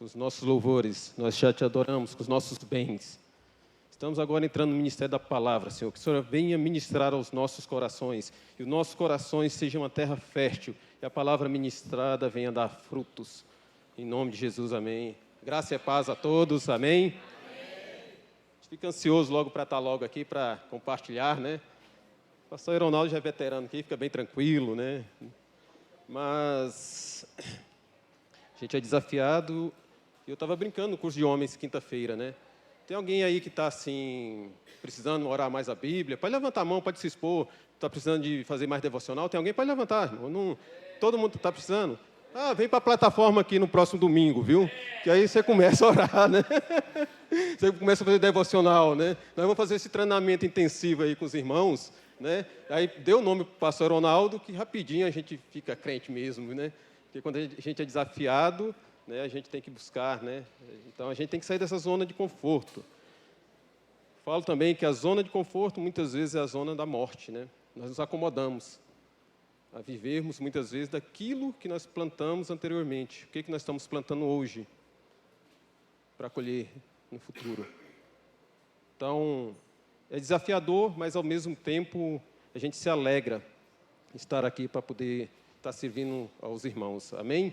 com os nossos louvores, nós já te adoramos com os nossos bens. Estamos agora entrando no ministério da palavra, Senhor, que o Senhor venha ministrar aos nossos corações, e os nossos corações sejam uma terra fértil, e a palavra ministrada venha dar frutos. Em nome de Jesus, amém. Graça e paz a todos, amém. Fica ansioso logo para estar logo aqui, para compartilhar, né? O pastor Ronaldo já é veterano aqui, fica bem tranquilo, né? Mas a gente é desafiado. Eu estava brincando no curso de homens quinta-feira, né? Tem alguém aí que está assim, precisando orar mais a Bíblia? Pode levantar a mão, pode se expor. Está precisando de fazer mais devocional? Tem alguém? Pode levantar, irmão. Não, todo mundo está precisando? Ah, vem para a plataforma aqui no próximo domingo, viu? Que aí você começa a orar, né? Você começa a fazer devocional, né? Nós vamos fazer esse treinamento intensivo aí com os irmãos, né? Aí deu o nome para o pastor Ronaldo, que rapidinho a gente fica crente mesmo, né? Porque quando a gente é desafiado, né, a gente tem que buscar, né? Então a gente tem que sair dessa zona de conforto. Falo também que a zona de conforto muitas vezes é a zona da morte, né? Nós nos acomodamos a vivermos muitas vezes daquilo que nós plantamos anteriormente. O que nós estamos plantando hoje para colher no futuro? Então, é desafiador, mas ao mesmo tempo a gente se alegra em estar aqui para poder estar servindo aos irmãos. Amém?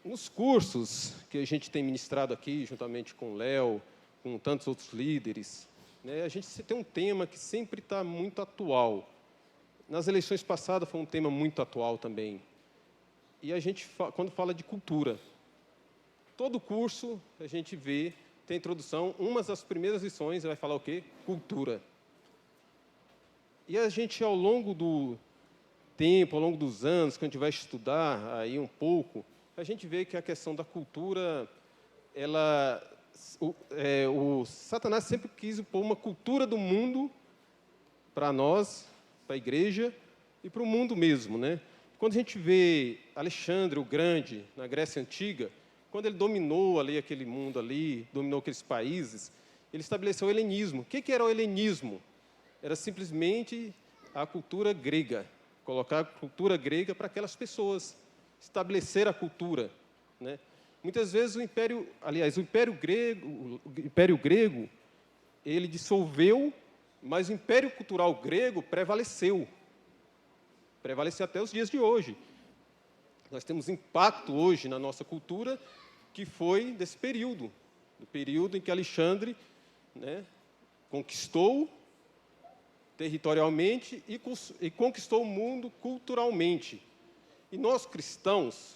Nos cursos que a gente tem ministrado aqui, juntamente com o Léo, com tantos outros líderes, né, a gente tem um tema que sempre está muito atual. Nas eleições passadas foi um tema muito atual também. E a gente, quando fala de cultura, todo curso a gente vê, tem introdução, uma das primeiras lições vai falar o quê? Cultura. E a gente, ao longo do tempo, ao longo dos anos, quando a gente vai estudar aí um pouco, a gente vê que a questão da cultura, o Satanás sempre quis pôr uma cultura do mundo para nós, para a igreja e para o mundo mesmo, né? Quando a gente vê Alexandre o Grande, na Grécia Antiga, quando ele dominou ali aquele mundo ali, dominou aqueles países, ele estabeleceu o helenismo. O que era o helenismo? Era simplesmente a cultura grega, colocar a cultura grega para aquelas pessoas, estabelecer a cultura, né? Muitas vezes o Império Grego, ele dissolveu, mas o Império Cultural Grego prevaleceu até os dias de hoje. Nós temos impacto hoje na nossa cultura que foi desse período, do período em que Alexandre, né, conquistou territorialmente e conquistou o mundo culturalmente. E nós, cristãos,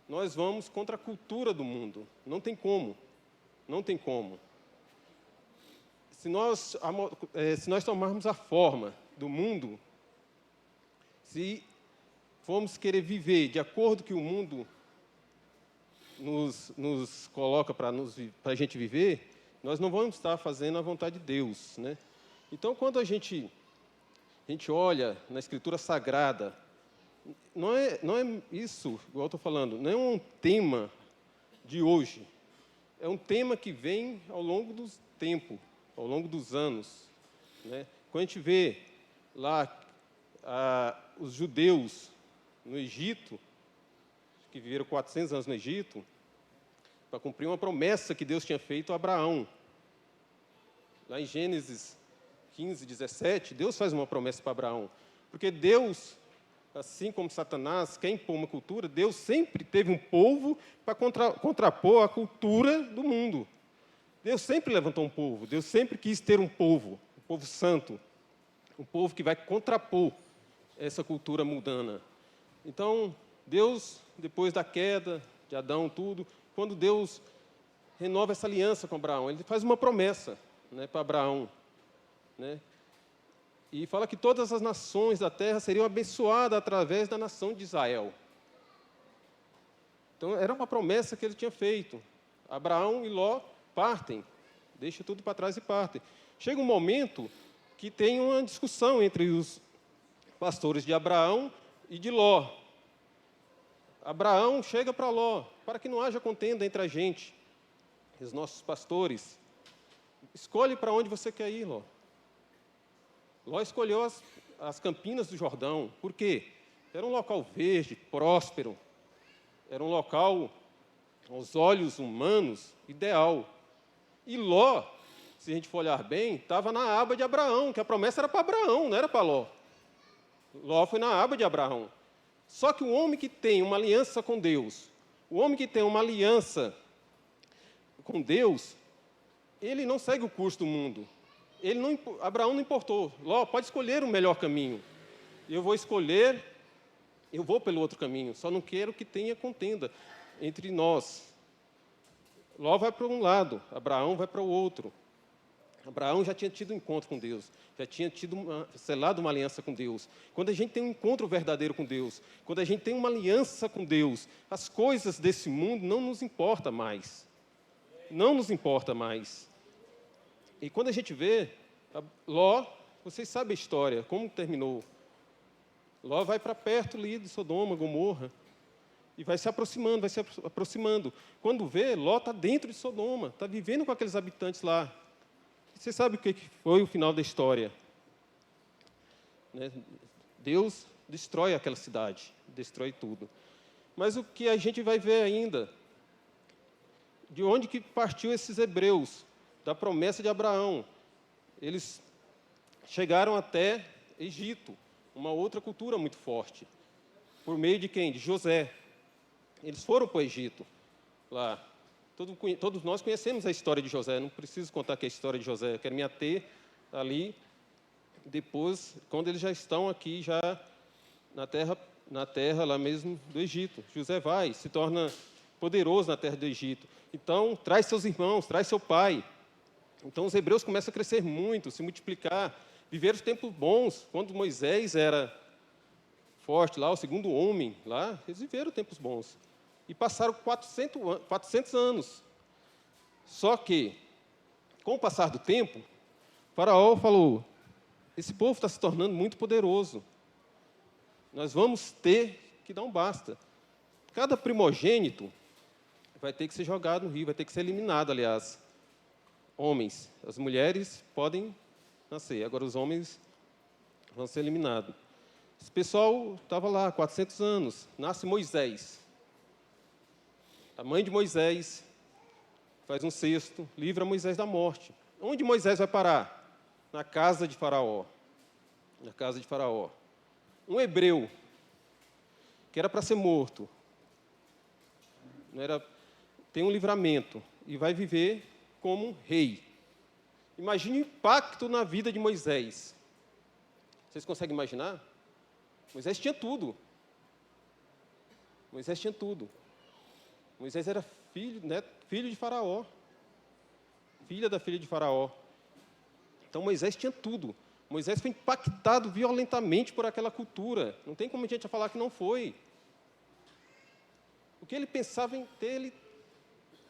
nós vamos contra a cultura do mundo. Não tem como. Não tem como. Se nós tomarmos a forma do mundo, se formos querer viver de acordo com o que o mundo nos coloca para a gente viver, nós não vamos estar fazendo a vontade de Deus, né? Então, quando a gente olha na Escritura Sagrada, não é isso, igual eu estou falando, não é um tema de hoje, é um tema que vem ao longo do tempo, ao longo dos anos, né? Quando a gente vê lá os judeus no Egito, que viveram 400 anos no Egito, para cumprir uma promessa que Deus tinha feito a Abraão. Lá em Gênesis 15, 17, Deus faz uma promessa para Abraão, porque Deus, assim como Satanás quer impor uma cultura, Deus sempre teve um povo para contrapor a cultura do mundo. Deus sempre levantou um povo, Deus sempre quis ter um povo santo, um povo que vai contrapor essa cultura mundana. Então, Deus, depois da queda de Adão, quando Deus renova essa aliança com Abraão, ele faz uma promessa, né, para Abraão, né? E fala que todas as nações da terra seriam abençoadas através da nação de Israel. Então, era uma promessa que ele tinha feito. Abraão e Ló partem, deixam tudo para trás e partem. Chega um momento que tem uma discussão entre os pastores de Abraão e de Ló. Abraão chega para Ló, para que não haja contenda entre a gente, os nossos pastores. Escolhe para onde você quer ir, Ló. Ló escolheu as campinas do Jordão. Por quê? Era um local verde, próspero. Era um local aos olhos humanos, ideal. E Ló, se a gente for olhar bem, estava na aba de Abraão, que a promessa era para Abraão, não era para Ló. Ló foi na aba de Abraão. Só que o homem que tem uma aliança com Deus, o homem que tem uma aliança com Deus, ele não segue o curso do mundo. Abraão não importou. Ló, pode escolher o melhor caminho. Eu vou pelo outro caminho. Só não quero que tenha contenda entre nós. Ló vai para um lado, Abraão vai para o outro. Abraão já tinha tido um encontro com Deus, já tinha selado uma aliança com Deus. Quando a gente tem um encontro verdadeiro com Deus, quando a gente tem uma aliança com Deus, as coisas desse mundo não nos importam mais. Não nos importa mais. E quando a gente vê, Ló, vocês sabem a história, como terminou. Ló vai para perto ali de Sodoma, Gomorra, e vai se aproximando. Quando vê, Ló está dentro de Sodoma, está vivendo com aqueles habitantes lá. Você sabe o que foi o final da história? Né? Deus destrói aquela cidade, destrói tudo. Mas o que a gente vai ver ainda, de onde que partiu esses hebreus, da promessa de Abraão? Eles chegaram até Egito, uma outra cultura muito forte. Por meio de quem? De José. Eles foram para o Egito, lá. Todos nós conhecemos a história de José, não preciso contar aqui a história de José, eu quero me ater ali, depois, quando eles já estão aqui, já na terra lá mesmo do Egito. José vai, se torna poderoso na terra do Egito. Então, traz seus irmãos, traz seu pai. Então, os hebreus começam a crescer muito, se multiplicar, viver os tempos bons. Quando Moisés era forte lá, o segundo homem lá, eles viveram tempos bons. E passaram 400 anos. Só que, com o passar do tempo, Faraó falou, esse povo está se tornando muito poderoso. Nós vamos ter que dar um basta. Cada primogênito vai ter que ser jogado no rio, vai ter que ser eliminado, aliás. Homens, as mulheres podem nascer, agora os homens vão ser eliminados. Esse pessoal estava lá, 400 anos, nasce Moisés. A mãe de Moisés faz um cesto, livra Moisés da morte. Onde Moisés vai parar? Na casa de Faraó. Na casa de Faraó. Um hebreu, que era para ser morto, tem um livramento e vai viver como um rei. Imagine o impacto na vida de Moisés. Vocês conseguem imaginar? Moisés tinha tudo. Moisés tinha tudo. Moisés era filho de Faraó. Filha da filha de Faraó. Então Moisés tinha tudo. Moisés foi impactado violentamente por aquela cultura. Não tem como a gente falar que não foi. O que ele pensava em ter,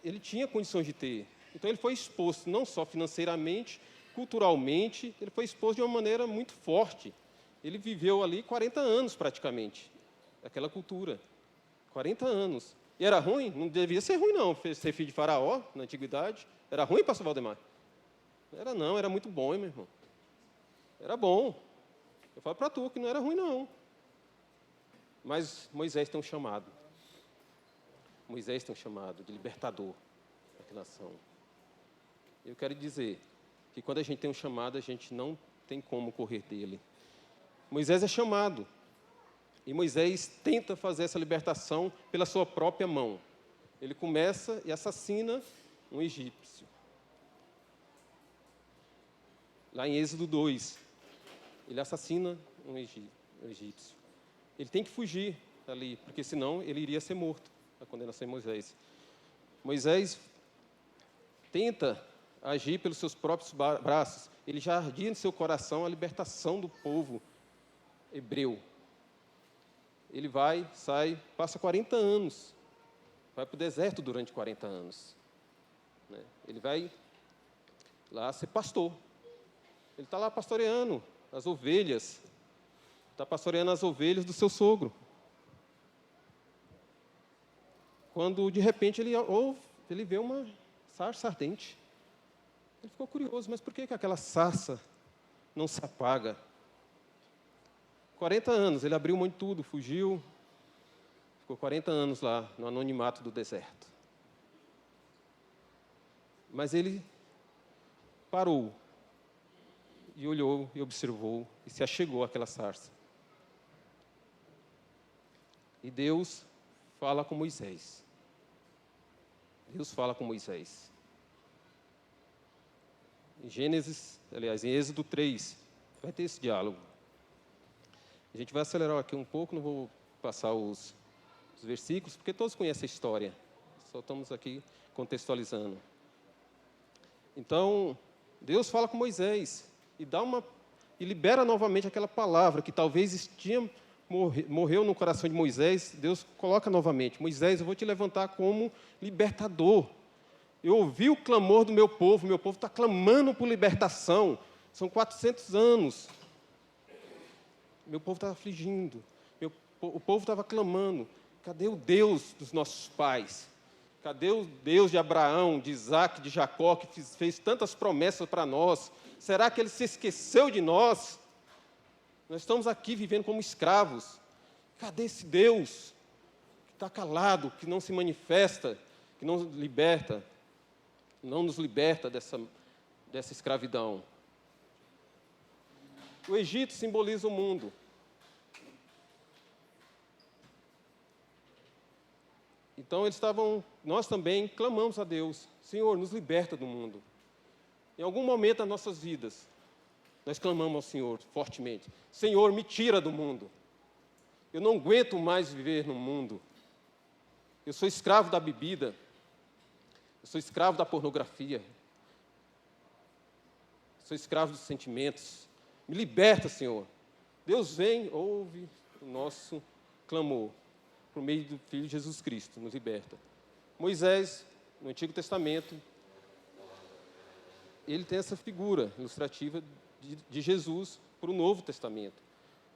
ele tinha condições de ter. Então ele foi exposto não só financeiramente, culturalmente, ele foi exposto de uma maneira muito forte. Ele viveu ali 40 anos praticamente, aquela cultura. 40 anos. E era ruim? Não devia ser ruim, não, ser filho de Faraó, na antiguidade. Era ruim, pastor Valdemar? Era não, era muito bom, hein, meu irmão. Era bom. Eu falo para tu que não era ruim, não. Mas Moisés tem um chamado. Moisés tem um chamado de libertador daquela nação. Eu quero dizer que quando a gente tem um chamado, a gente não tem como correr dele. Moisés é chamado. E Moisés tenta fazer essa libertação pela sua própria mão. Ele começa e assassina um egípcio. Lá em Êxodo 2, ele assassina um egípcio. Ele tem que fugir ali, porque senão ele iria ser morto, a condenação de Moisés. Moisés tenta agir pelos seus próprios braços. Ele já ardia em seu coração a libertação do povo hebreu. Ele vai, sai, passa 40 anos. Vai para o deserto durante 40 anos. Ele vai lá ser pastor. Ele está lá pastoreando as ovelhas. Está pastoreando as ovelhas do seu sogro. Quando, de repente, ele vê uma sarça ardente. Ele ficou curioso, mas por que aquela sarça não se apaga? 40 anos, ele abriu mão de tudo, fugiu, ficou 40 anos lá, no anonimato do deserto. Mas ele parou e olhou e observou e se achegou àquela sarça. E Deus fala com Moisés. Deus fala com Moisés. Em Êxodo 3, vai ter esse diálogo. A gente vai acelerar aqui um pouco, não vou passar os versículos, porque todos conhecem a história. Só estamos aqui contextualizando. Então, Deus fala com Moisés e libera novamente aquela palavra que talvez morreu no coração de Moisés. Deus coloca novamente: Moisés, eu vou te levantar como libertador. Eu ouvi o clamor do meu povo está clamando por libertação. São 400 anos. Meu povo estava afligindo, o povo estava clamando: cadê o Deus dos nossos pais? Cadê o Deus de Abraão, de Isaac, de Jacó, que fez tantas promessas para nós? Será que ele se esqueceu de nós? Nós estamos aqui vivendo como escravos. Cadê esse Deus que está calado, que não se manifesta, que não nos liberta dessa escravidão? O Egito simboliza o mundo. Então nós também clamamos a Deus: Senhor, nos liberta do mundo. Em algum momento das nossas vidas, nós clamamos ao Senhor fortemente: Senhor, me tira do mundo. Eu não aguento mais viver no mundo. Eu sou escravo da bebida. Eu sou escravo da pornografia. Sou escravo dos sentimentos. Me liberta, Senhor. Deus vem, ouve o nosso clamor, por meio do Filho Jesus Cristo, nos liberta. Moisés, no Antigo Testamento, ele tem essa figura ilustrativa de Jesus para o Novo Testamento.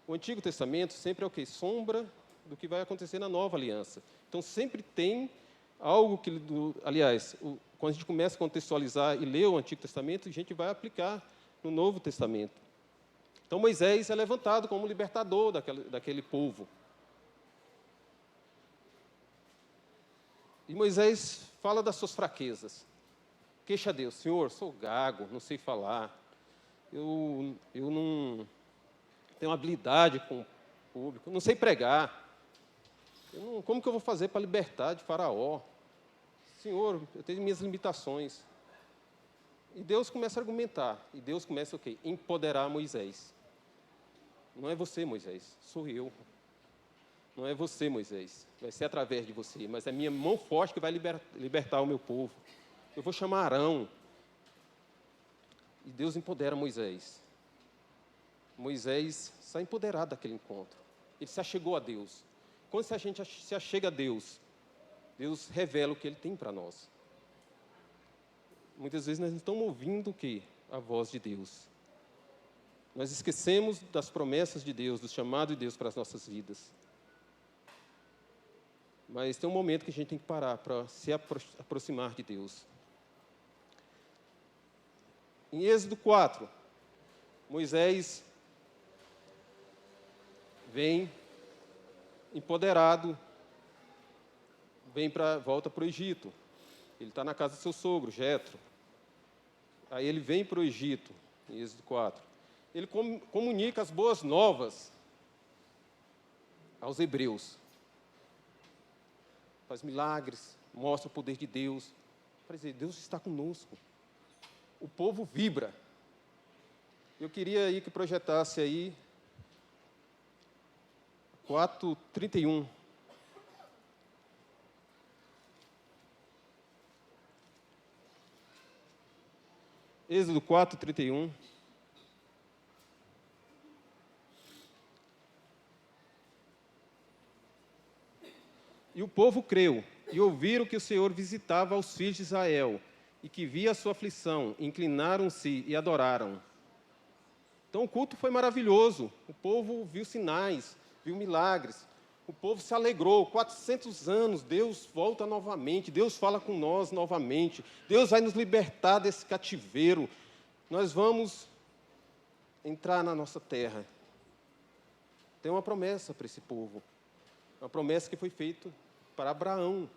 O Antigo Testamento sempre é o quê? Sombra do que vai acontecer na Nova Aliança. Então, sempre tem algo que, quando a gente começa a contextualizar e ler o Antigo Testamento, a gente vai aplicar no Novo Testamento. Então, Moisés é levantado como libertador daquele povo. E Moisés fala das suas fraquezas. Queixa a Deus: Senhor, sou gago, não sei falar, eu não tenho habilidade com o público, não sei pregar. Como que eu vou fazer para libertar de Faraó? Senhor, eu tenho minhas limitações. E Deus começa a argumentar. E Deus começa o quê? Empoderar Moisés. Não é você, Moisés, sou eu. Não é você, Moisés, vai ser através de você, mas é minha mão forte que vai libertar o meu povo. Eu vou chamar Arão. E Deus empodera Moisés. Moisés sai empoderado daquele encontro. Ele se achegou a Deus. Quando a gente se achega a Deus, Deus revela o que Ele tem para nós. Muitas vezes nós não estamos ouvindo o quê? A voz de Deus. Nós esquecemos das promessas de Deus, do chamado de Deus para as nossas vidas. Mas tem um momento que a gente tem que parar para se aproximar de Deus. Em Êxodo 4, Moisés vem empoderado, volta para o Egito. Ele está na casa do seu sogro, Jetro. Aí ele vem para o Egito, em Êxodo 4. Ele comunica as boas novas aos hebreus. Faz milagres, mostra o poder de Deus. Para dizer, Deus está conosco. O povo vibra. Eu queria aí que projetasse aí 4:31. Êxodo 4:31. E o povo creu, e ouviram que o Senhor visitava os filhos de Israel, e que via a sua aflição, inclinaram-se e adoraram. Então o culto foi maravilhoso, o povo viu sinais, viu milagres, o povo se alegrou. 400 anos, Deus volta novamente, Deus fala com nós novamente, Deus vai nos libertar desse cativeiro, nós vamos entrar na nossa terra. Tem uma promessa para esse povo, uma promessa que foi feita para Abraão.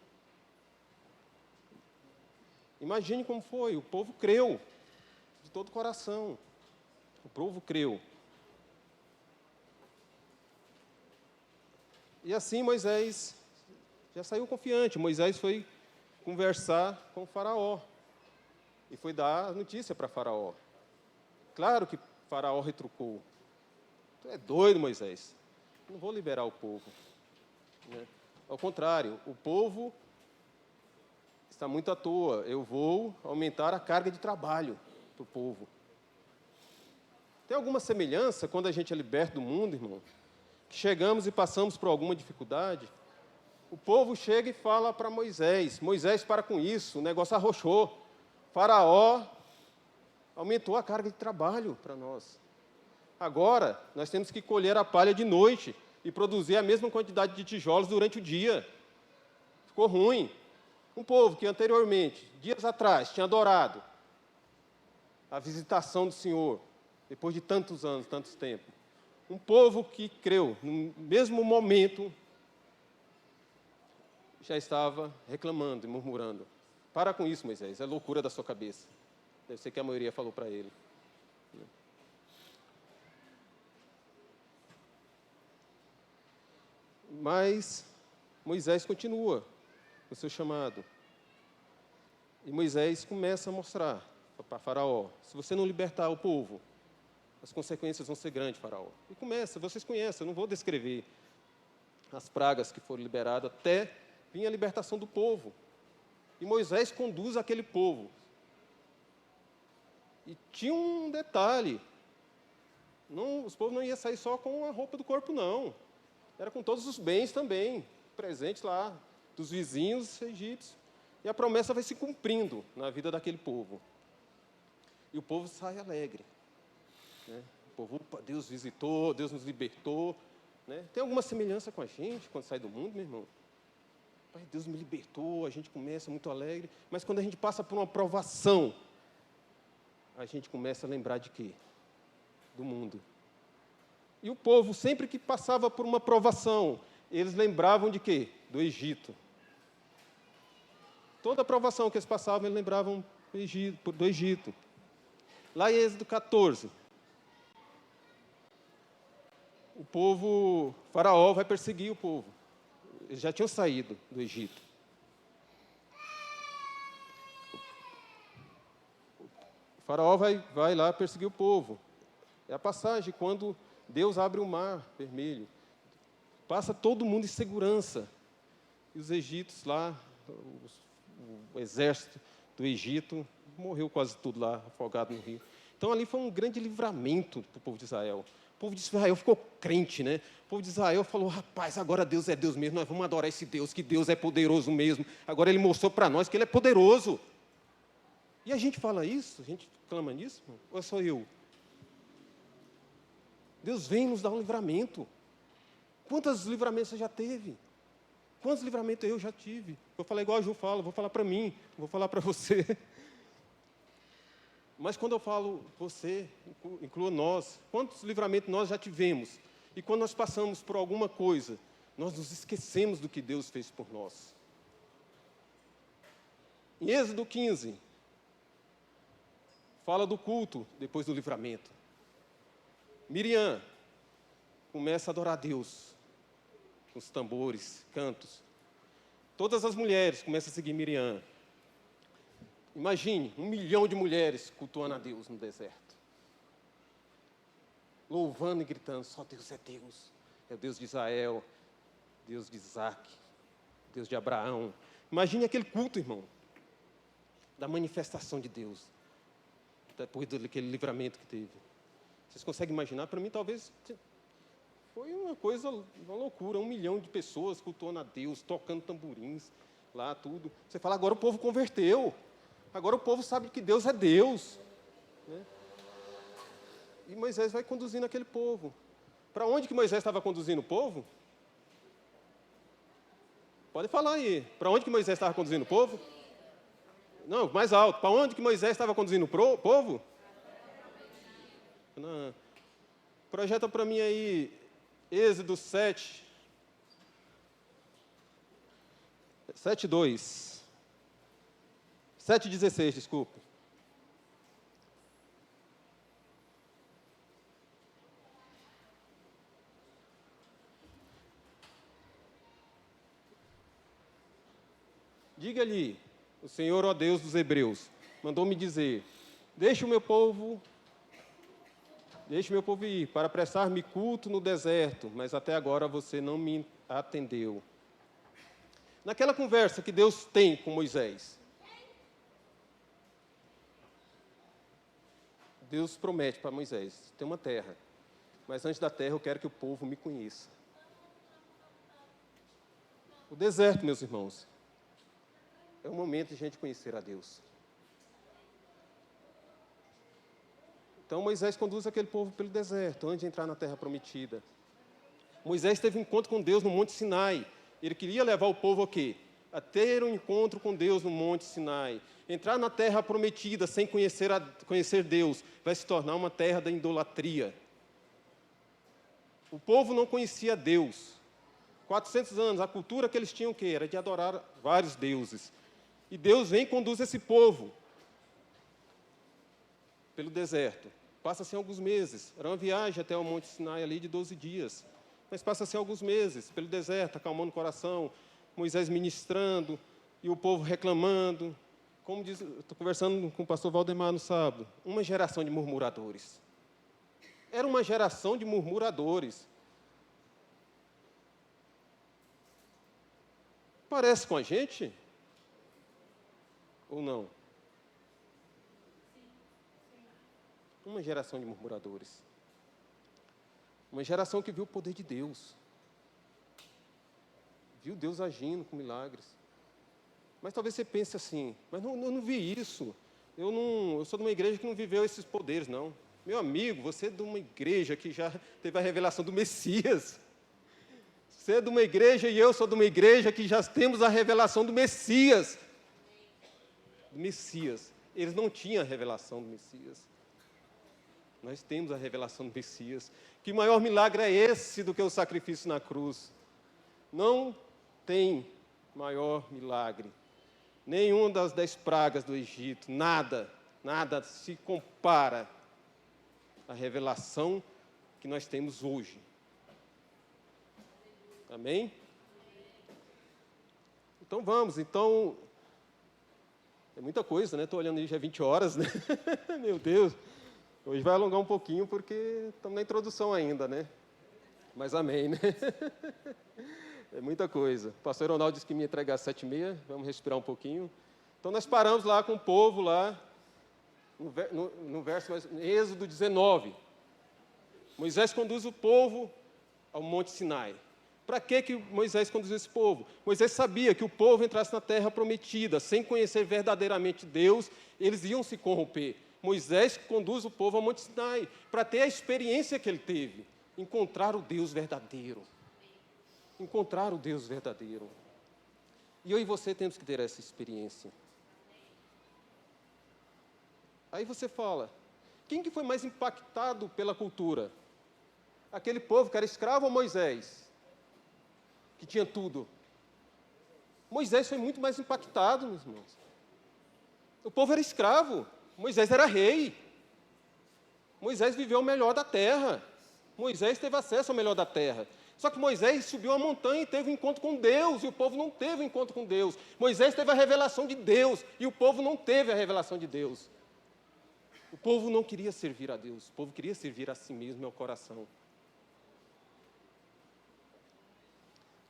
Imagine como foi, o povo creu de todo o coração. O povo creu. E assim Moisés já saiu confiante. Moisés foi conversar com o faraó. E foi dar a notícia para faraó. Claro que faraó retrucou. Tu é doido, Moisés. Não vou liberar o povo. Né? Ao contrário, o povo está muito à toa. Eu vou aumentar a carga de trabalho para o povo. Tem alguma semelhança quando a gente é liberto do mundo, irmão? Que chegamos e passamos por alguma dificuldade, o povo chega e fala para Moisés: Moisés, para com isso, o negócio arrochou. Faraó aumentou a carga de trabalho para nós. Agora, nós temos que colher a palha de noite e produzir a mesma quantidade de tijolos durante o dia. Ficou ruim. Um povo que anteriormente, dias atrás, tinha adorado a visitação do Senhor, depois de tantos anos, tantos tempos. Um povo que creu, no mesmo momento, já estava reclamando e murmurando. Para com isso, Moisés, é loucura da sua cabeça. Deve ser que a maioria falou para ele. Mas Moisés continua o seu chamado. E Moisés começa a mostrar para Faraó: se você não libertar o povo, as consequências vão ser grandes, Faraó. E começa, vocês conhecem, eu não vou descrever as pragas que foram liberadas até vir a libertação do povo. E Moisés conduz aquele povo. E tinha um detalhe: os povos não iam sair só com a roupa do corpo, não. Era com todos os bens também, presentes lá, dos vizinhos egípcios. E a promessa vai se cumprindo na vida daquele povo. E o povo sai alegre. Né? O povo, opa, Deus visitou, Deus nos libertou. Né? Tem alguma semelhança com a gente quando sai do mundo, meu irmão? Pai, Deus me libertou, a gente começa muito alegre. Mas quando a gente passa por uma provação, a gente começa a lembrar de quê? Do mundo. E o povo, sempre que passava por uma provação, eles lembravam de quê? Do Egito. Toda a provação que eles passavam, eles lembravam do Egito. Lá em Êxodo 14, o povo, Faraó vai perseguir o povo. Eles já tinham saído do Egito. O faraó vai lá perseguir o povo. É a passagem quando Deus abre o mar vermelho. Passa todo mundo em segurança. E os egípcios lá, o exército do Egito, morreu quase tudo lá, afogado no rio. Então ali foi um grande livramento para o povo de Israel. O povo de Israel ficou crente, né? O povo de Israel falou: rapaz, agora Deus é Deus mesmo, nós vamos adorar esse Deus, que Deus é poderoso mesmo. Agora Ele mostrou para nós que Ele é poderoso. E a gente fala isso? A gente clama nisso? Ou é só eu? Deus vem nos dar um livramento. Quantos livramentos você já teve? Quantos livramentos eu já tive? Vou falar igual a Ju fala, vou falar para mim, vou falar para você. Mas quando eu falo você, inclua nós. Quantos livramentos nós já tivemos? E quando nós passamos por alguma coisa, nós nos esquecemos do que Deus fez por nós. Em Êxodo 15, fala do culto depois do livramento. Miriam começa a adorar a Deus, com os tambores, cantos. Todas as mulheres começam a seguir Miriam. Imagine, 1 milhão de mulheres cultuando a Deus no deserto. Louvando e gritando: só Deus é Deus. É o Deus de Israel, Deus de Isaac, Deus de Abraão. Imagine aquele culto, irmão, da manifestação de Deus, depois daquele livramento que teve. Vocês conseguem imaginar? Para mim, talvez, foi uma coisa, uma loucura. 1 milhão de pessoas cultuando a Deus, tocando tamborins, lá, tudo. Você fala: agora o povo converteu. Agora o povo sabe que Deus é Deus. Né? E Moisés vai conduzindo aquele povo. Para onde que Moisés estava conduzindo o povo? Pode falar aí. Para onde que Moisés estava conduzindo o povo? Não, mais alto. Para onde que Moisés estava conduzindo o povo? Não. Projeta para mim aí Êxodo 7. 7:2. 7,16, desculpe. Diga-lhe, o Senhor, ó Deus dos Hebreus, mandou-me dizer, deixe o meu povo ir, para prestar-me culto no deserto, mas até agora você não me atendeu. Naquela conversa que Deus tem com Moisés, Deus promete para Moisés, tem uma terra, mas antes da terra eu quero que o povo me conheça. O deserto, meus irmãos, é o momento de a gente conhecer a Deus. Então Moisés conduz aquele povo pelo deserto, antes de entrar na terra prometida. Moisés teve um encontro com Deus no Monte Sinai. Ele queria levar o povo a quê? A ter um encontro com Deus no Monte Sinai. Entrar na terra prometida sem conhecer Deus vai se tornar uma terra da idolatria. O povo não conhecia Deus. 400 anos, a cultura que eles tinham o quê? Era de adorar vários deuses. E Deus vem e conduz esse povo pelo deserto. Passa-se alguns meses. Era uma viagem até o Monte Sinai ali de 12 dias. Mas passa-se alguns meses pelo deserto, acalmando o coração, Moisés ministrando e o povo reclamando. Como diz, estou conversando com o pastor Valdemar no sábado, uma geração de murmuradores. Era uma geração de murmuradores. Parece com a gente? Ou não? Uma geração de murmuradores. Uma geração que viu o poder de Deus. Viu Deus agindo com milagres. Mas talvez você pense assim, mas eu não vi isso. Eu sou de uma igreja que não viveu esses poderes, não. Meu amigo, você é de uma igreja que já teve a revelação do Messias. Você é de uma igreja e eu sou de uma igreja que já temos a revelação do Messias. Do Messias. Eles não tinham a revelação do Messias. Nós temos a revelação do Messias. Que maior milagre é esse do que o sacrifício na cruz? Não tem maior milagre. Nenhuma das 10 pragas do Egito, nada se compara à revelação que nós temos hoje. Amém? Então vamos, é muita coisa, né? Estou olhando aí, já é 20 horas, né? Meu Deus. Hoje vai alongar um pouquinho, porque estamos na introdução ainda, né? Mas amém, né? É muita coisa. O pastor Ronaldo disse que me ia entregar às 7h30, vamos respirar um pouquinho. Então nós paramos lá com o povo, lá, no verso, Êxodo 19. Moisés conduz o povo ao Monte Sinai. Para que Moisés conduziu esse povo? Moisés sabia que o povo entrasse na terra prometida, sem conhecer verdadeiramente Deus, eles iam se corromper. Moisés conduz o povo ao Monte Sinai, para ter a experiência que ele teve, encontrar o Deus verdadeiro. Encontrar o Deus verdadeiro. E eu e você temos que ter essa experiência. Aí você fala, quem que foi mais impactado pela cultura? Aquele povo que era escravo ou Moisés? Que tinha tudo. Moisés foi muito mais impactado, meus irmãos. O povo era escravo, Moisés era rei. Moisés viveu o melhor da terra. Moisés teve acesso ao melhor da terra. Só que Moisés subiu a montanha e teve um encontro com Deus, e o povo não teve um encontro com Deus. Moisés teve a revelação de Deus, e o povo não teve a revelação de Deus. O povo não queria servir a Deus, o povo queria servir a si mesmo e ao coração.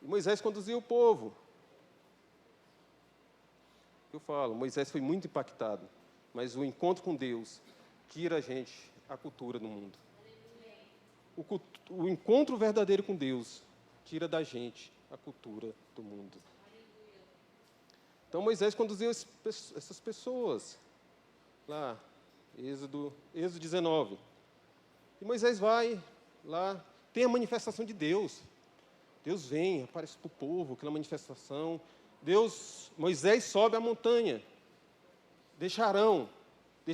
E Moisés conduziu o povo. Eu falo, Moisés foi muito impactado, mas o encontro com Deus tira a gente a cultura do mundo. O encontro verdadeiro com Deus tira da gente a cultura do mundo. Então Moisés conduziu essas pessoas lá, Êxodo 19. E Moisés vai lá, tem a manifestação de Deus. Deus vem, aparece para o povo, aquela manifestação. Moisés sobe a montanha, deixa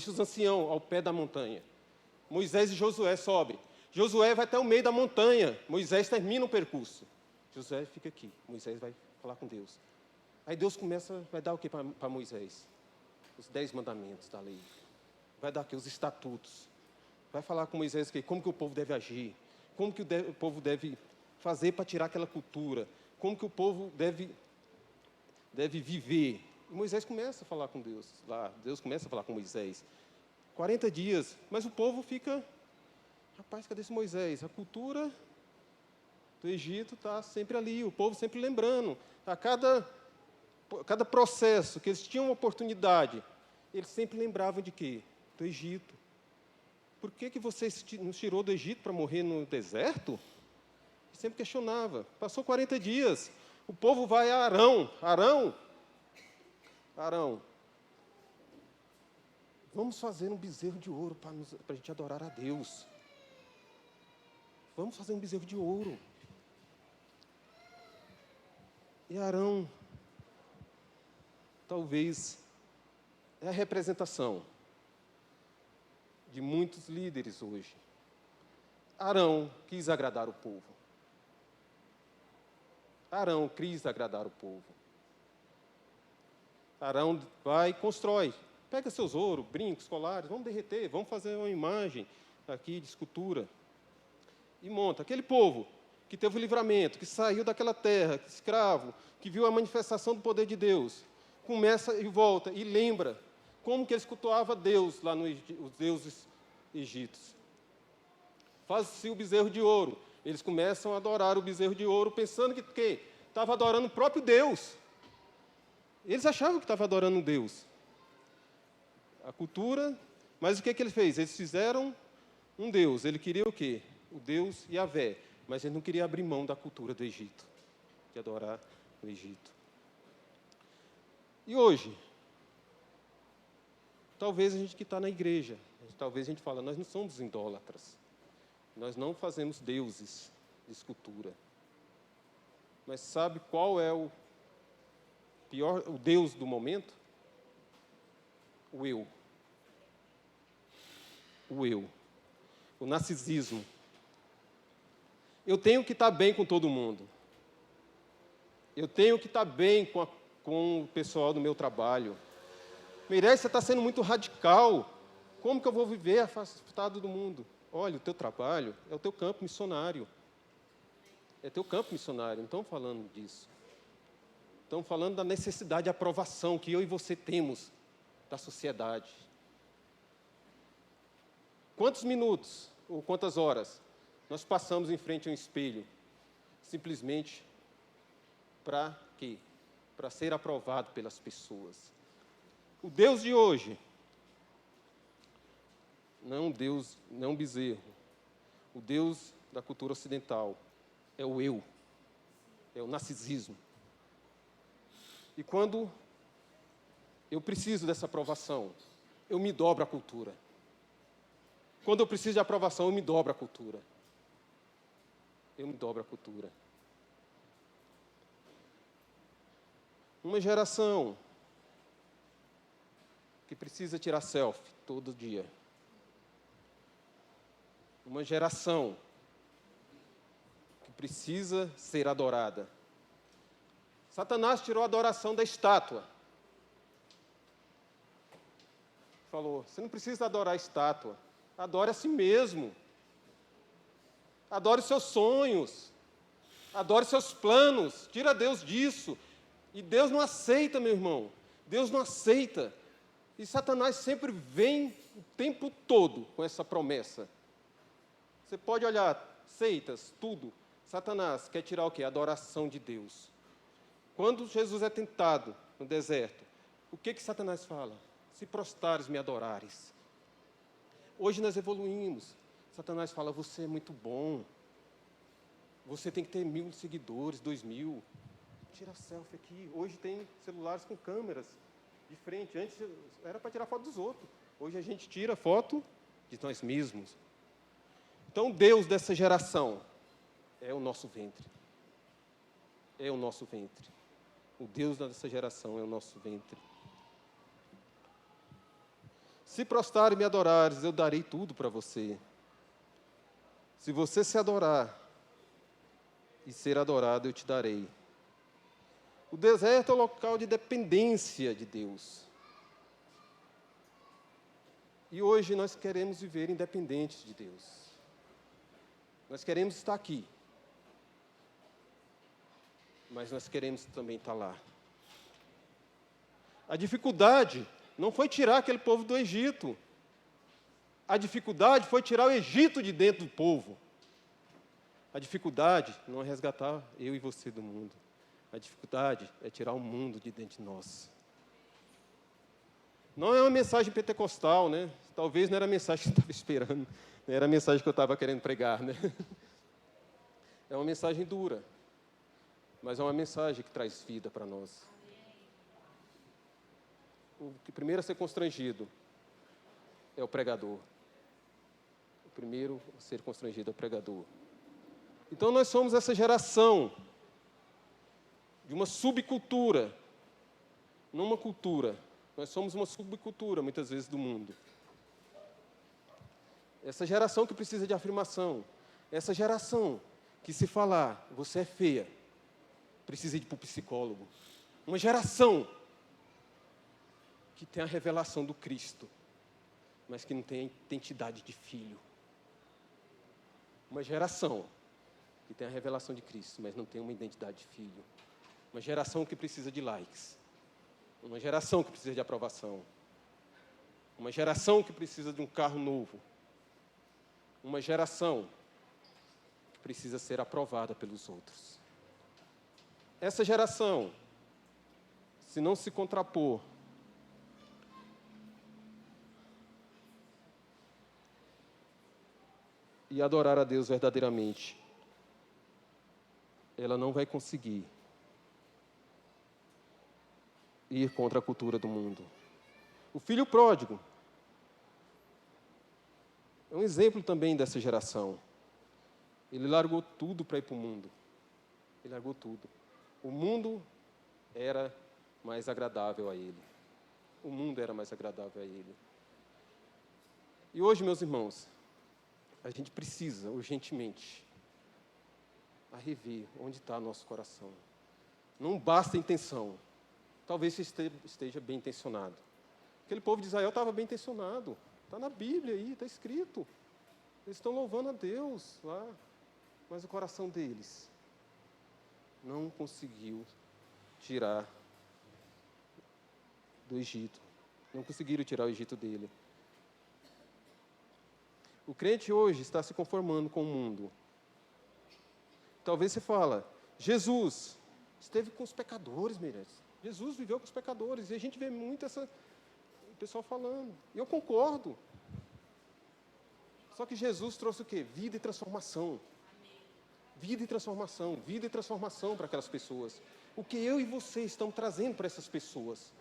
os anciãos ao pé da montanha. Moisés e Josué sobem. Josué vai até o meio da montanha, Moisés termina o percurso. Josué fica aqui, Moisés vai falar com Deus. Aí Deus vai dar o que para Moisés? os 10 mandamentos da lei. Vai dar aqui os estatutos. Vai falar com Moisés como que o povo deve agir, como que o povo deve fazer para tirar aquela cultura, como que o povo deve viver. E Moisés começa a falar com Deus lá. Deus começa a falar com Moisés. 40 dias, mas o povo fica... Rapaz, cadê esse Moisés? A cultura do Egito está sempre ali, o povo sempre lembrando. A cada processo que eles tinham uma oportunidade, eles sempre lembravam de quê? Do Egito. Por que você nos tirou do Egito para morrer no deserto? Sempre questionava. Passou 40 dias, o povo vai a Arão. Arão, vamos fazer um bezerro de ouro para a gente adorar a Deus. Vamos fazer um bezerro de ouro. E Arão, talvez, é a representação de muitos líderes hoje. Arão quis agradar o povo. Arão quis agradar o povo. Arão vai e constrói. Pega seus ouros, brincos, colares, vamos derreter, vamos fazer uma imagem aqui de escultura. E monta. Aquele povo que teve o livramento, que saiu daquela terra, escravo, que viu a manifestação do poder de Deus, começa e volta e lembra como que eles cultuavam Deus lá os deuses egípcios. Faz-se o bezerro de ouro. Eles começam a adorar o bezerro de ouro, pensando que estava adorando o próprio Deus. Eles achavam que estavam adorando um Deus. A cultura, mas o que ele fez? Eles fizeram um Deus. Ele queria o quê? O Deus Yahvé. Mas ele não queria abrir mão da cultura do Egito, de adorar o Egito. E hoje, talvez a gente que está na igreja, talvez a gente fala, nós não somos idólatras. Nós não fazemos deuses de escultura. Mas sabe qual é o Deus do momento? O eu. O eu. O narcisismo. Eu tenho que estar bem com todo mundo. Eu tenho que estar bem com o pessoal do meu trabalho. Meirelles, você está sendo muito radical. Como que eu vou viver afastado do mundo? Olha, o teu trabalho é o teu campo missionário. É teu campo missionário. Não estão falando disso. Estão falando da necessidade de aprovação que eu e você temos da sociedade. Quantos minutos ou quantas horas nós passamos em frente a um espelho simplesmente para quê? Para ser aprovado pelas pessoas. O Deus de hoje não é um Deus, não é um bezerro. O Deus da cultura ocidental é o eu, é o narcisismo. E quando eu preciso dessa aprovação, eu me dobro à cultura. Quando eu preciso de aprovação, eu me dobro à cultura. Eu me dobro à cultura. Uma geração que precisa tirar selfie todo dia. Uma geração que precisa ser adorada. Satanás tirou a adoração da estátua. Falou, você não precisa adorar a estátua. Adore a si mesmo. Adore os seus sonhos. Adore os seus planos. Tira Deus disso. E Deus não aceita, meu irmão. Deus não aceita. E Satanás sempre vem o tempo todo com essa promessa. Você pode olhar, seitas, tudo. Satanás quer tirar o quê? A adoração de Deus. Quando Jesus é tentado no deserto, o que Satanás fala? Se prostrares, me adorares. Hoje nós evoluímos. Satanás fala, você é muito bom. Você tem que ter 1.000 seguidores, 2.000. Tira selfie aqui. Hoje tem celulares com câmeras de frente. Antes era para tirar foto dos outros. Hoje a gente tira foto de nós mesmos. Então, Deus dessa geração é o nosso ventre. É o nosso ventre. O Deus dessa geração é o nosso ventre. Se prostrar e me adorares, eu darei tudo para você. Se você se adorar e ser adorado, eu te darei. O deserto é o local de dependência de Deus. E hoje nós queremos viver independentes de Deus. Nós queremos estar aqui, mas nós queremos também estar lá. A dificuldade não foi tirar aquele povo do Egito. A dificuldade foi tirar o Egito de dentro do povo. A dificuldade não é resgatar eu e você do mundo. A dificuldade é tirar o mundo de dentro de nós. Não é uma mensagem pentecostal, né? Talvez não era a mensagem que você estava esperando. Não era a mensagem que eu estava querendo pregar, né? É uma mensagem dura, mas é uma mensagem que traz vida para nós. O que primeiro a ser constrangido é o pregador. O primeiro a ser constrangido é o pregador. Então nós somos essa geração de uma subcultura, não uma cultura. Nós somos uma subcultura, muitas vezes, do mundo. Essa geração que precisa de afirmação. Essa geração que, se falar, você é feia, precisa ir para o psicólogo. Uma geração que tem a revelação do Cristo, mas que não tem a identidade de filho. Uma geração que tem a revelação de Cristo, mas não tem uma identidade de filho. Uma geração que precisa de likes. Uma geração que precisa de aprovação. Uma geração que precisa de um carro novo. Uma geração que precisa ser aprovada pelos outros. Essa geração, se não se contrapor e adorar a Deus verdadeiramente, ela não vai conseguir ir contra a cultura do mundo. O filho pródigo é um exemplo também dessa geração. Ele largou tudo para ir para o mundo. Ele largou tudo. O mundo era mais agradável a ele. O mundo era mais agradável a ele. E hoje, meus irmãos, a gente precisa, urgentemente, a rever onde está nosso coração. Não basta a intenção. Talvez você esteja bem intencionado. Aquele povo de Israel estava bem intencionado. Está na Bíblia aí, está escrito. Eles estão louvando a Deus lá. Mas o coração deles não conseguiu tirar do Egito. Não conseguiram tirar o Egito dele. O crente hoje está se conformando com o mundo. Talvez você fala, Jesus esteve com os pecadores, Meirelles. Jesus viveu com os pecadores. E a gente vê muito o pessoal falando. E eu concordo. Só que Jesus trouxe o quê? Vida e transformação. Vida e transformação. Vida e transformação para aquelas pessoas. O que eu e você estamos trazendo para essas pessoas?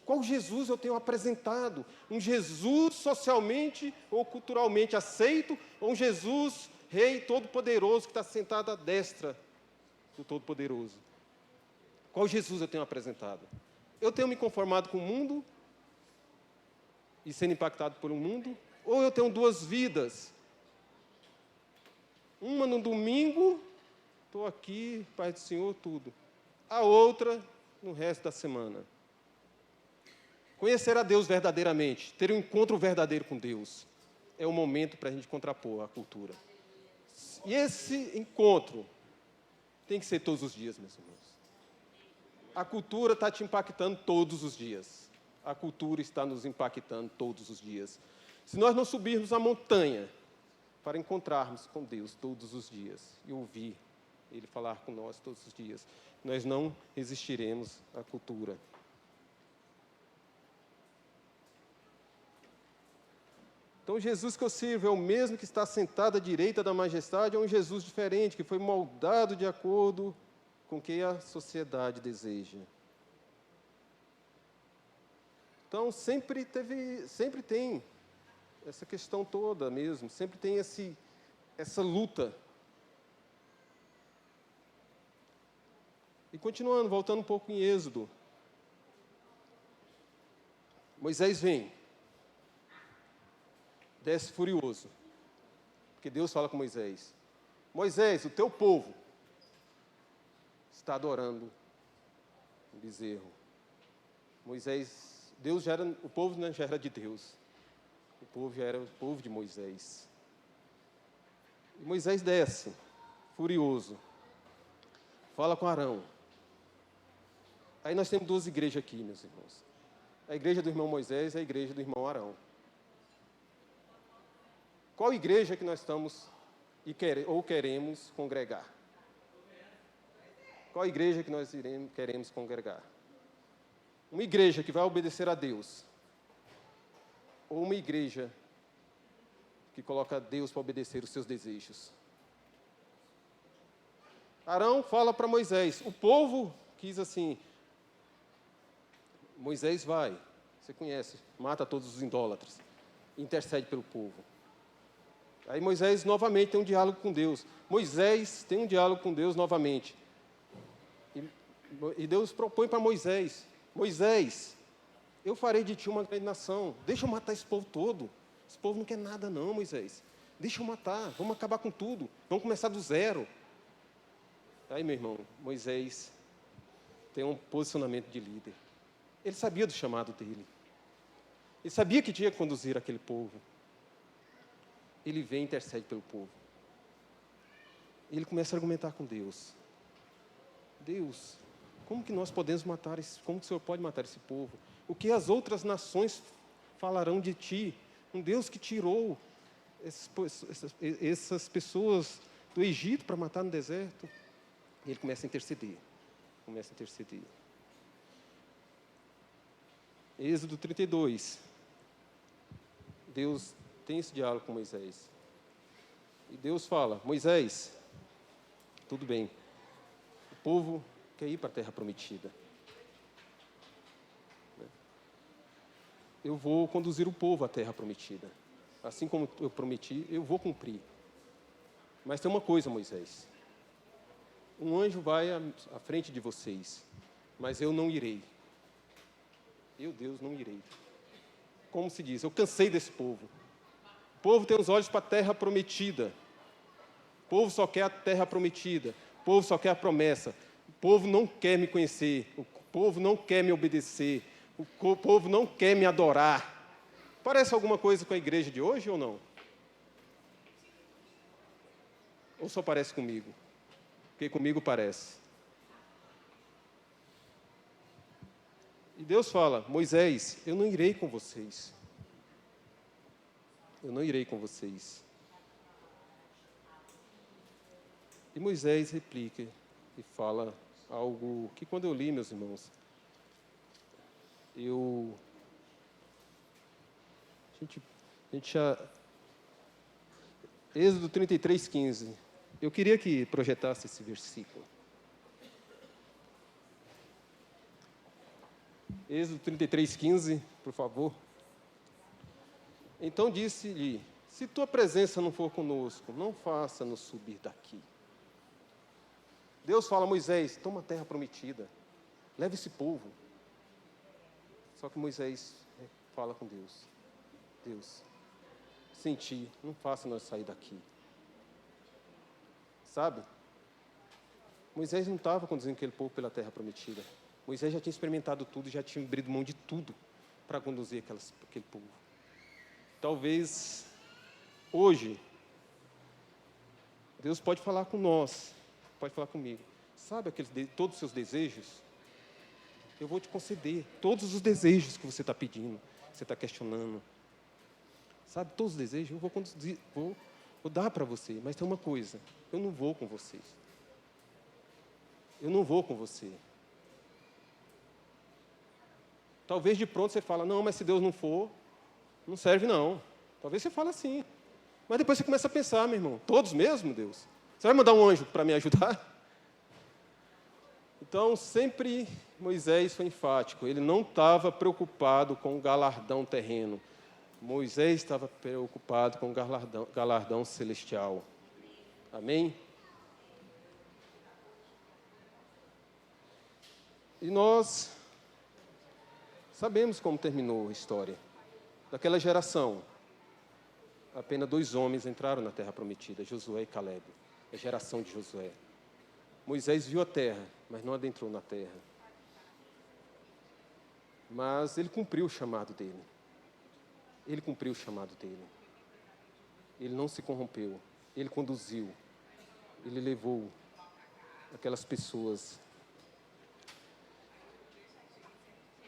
Qual Jesus eu tenho apresentado? Um Jesus socialmente ou culturalmente aceito? Ou um Jesus Rei Todo-Poderoso que está sentado à destra do Todo-Poderoso? Qual Jesus eu tenho apresentado? Eu tenho me conformado com o mundo e sendo impactado pelo mundo? Ou eu tenho duas vidas? Uma no domingo, estou aqui, Pai do Senhor, tudo. A outra no resto da semana. Conhecer a Deus verdadeiramente, ter um encontro verdadeiro com Deus, é o momento para a gente contrapor a cultura. E esse encontro tem que ser todos os dias, meus irmãos. A cultura está te impactando todos os dias. A cultura está nos impactando todos os dias. Se nós não subirmos a montanha para encontrarmos com Deus todos os dias e ouvir Ele falar com nós todos os dias, nós não resistiremos à cultura. Então, Jesus que eu sirvo é o mesmo que está sentado à direita da majestade, é um Jesus diferente, que foi moldado de acordo com o que a sociedade deseja. Então, sempre tem essa questão toda mesmo, sempre tem essa luta. E continuando, voltando um pouco em Êxodo. Moisés vem, desce furioso, porque Deus fala com Moisés: Moisés, o teu povo está adorando um bezerro. Moisés, o povo não já era de Deus. O povo já era o povo de Moisés. E Moisés desce, furioso, fala com Arão. Aí nós temos duas igrejas aqui, meus irmãos. A igreja do irmão Moisés e a igreja do irmão Arão. Qual igreja que nós estamos ou queremos congregar? Qual igreja que nós queremos congregar? Uma igreja que vai obedecer a Deus, ou uma igreja que coloca Deus para obedecer os seus desejos? Arão fala para Moisés, o povo quis assim, Moisés vai, você conhece, mata todos os idólatras, intercede pelo povo. Aí Moisés novamente tem um diálogo com Deus. Moisés tem um diálogo com Deus novamente. E Deus propõe para Moisés, Moisés, eu farei de ti uma grande nação, deixa eu matar esse povo todo. Esse povo não quer nada não, Moisés. Deixa eu matar, vamos acabar com tudo, vamos começar do zero. Aí, meu irmão, Moisés tem um posicionamento de líder. Ele sabia do chamado dele. Ele sabia que tinha que conduzir aquele povo. Ele vem e intercede pelo povo. Ele começa a argumentar com Deus. Deus, como que nós podemos matar como que o Senhor pode matar esse povo? O que as outras nações falarão de ti? Um Deus que tirou essas pessoas do Egito para matar no deserto. E ele começa a interceder. Êxodo 32. Deus tem esse diálogo com Moisés. E Deus fala, Moisés, tudo bem, o povo quer ir para a terra prometida. Eu vou conduzir o povo à terra prometida. Assim como eu prometi, eu vou cumprir. Mas tem uma coisa, Moisés. Um anjo vai à frente de vocês, mas eu não irei. Eu, Deus, não irei. Como se diz, eu cansei desse povo. O povo tem os olhos para a terra prometida. O povo só quer a terra prometida. O povo só quer a promessa. O povo não quer me conhecer. O povo não quer me obedecer. O povo não quer me adorar. Parece alguma coisa com a igreja de hoje ou não? Ou só parece comigo? Porque comigo parece. E Deus fala, Moisés, eu não irei com vocês. Eu não irei com vocês. E Moisés replica e fala algo que quando eu li, meus irmãos, Êxodo 33, 15. Eu queria que projetasse esse versículo. Êxodo 33, 15, por favor. Então disse-lhe, se tua presença não for conosco, não faça-nos subir daqui. Deus fala a Moisés, toma a terra prometida, leva esse povo. Só que Moisés fala com Deus, Deus, sem ti, não faça nós sair daqui. Sabe? Moisés não estava conduzindo aquele povo pela terra prometida. Moisés já tinha experimentado tudo, já tinha abrido mão de tudo para conduzir aquele povo. Talvez hoje, Deus pode falar com nós, pode falar comigo. Sabe todos os seus desejos? Eu vou te conceder todos os desejos que você está pedindo, que você está questionando. Sabe, todos os desejos eu vou conduzir, vou dar para você. Mas tem uma coisa, eu não vou com vocês. Eu não vou com você. Talvez de pronto você fala, não, mas se Deus não for, não serve não. Talvez você fale assim. Mas depois você começa a pensar, meu irmão, todos mesmo, Deus? Você vai mandar um anjo para me ajudar? Então, sempre Moisés foi enfático. Ele não estava preocupado com o galardão terreno. Moisés estava preocupado com o galardão celestial. Amém? E nós sabemos como terminou a história. Daquela geração, apenas 2 homens entraram na terra prometida, Josué e Caleb, a geração de Josué. Moisés viu a terra, mas não adentrou na terra. Mas ele cumpriu o chamado dele. Ele cumpriu o chamado dele. Ele não se corrompeu. Ele conduziu. Ele levou aquelas pessoas.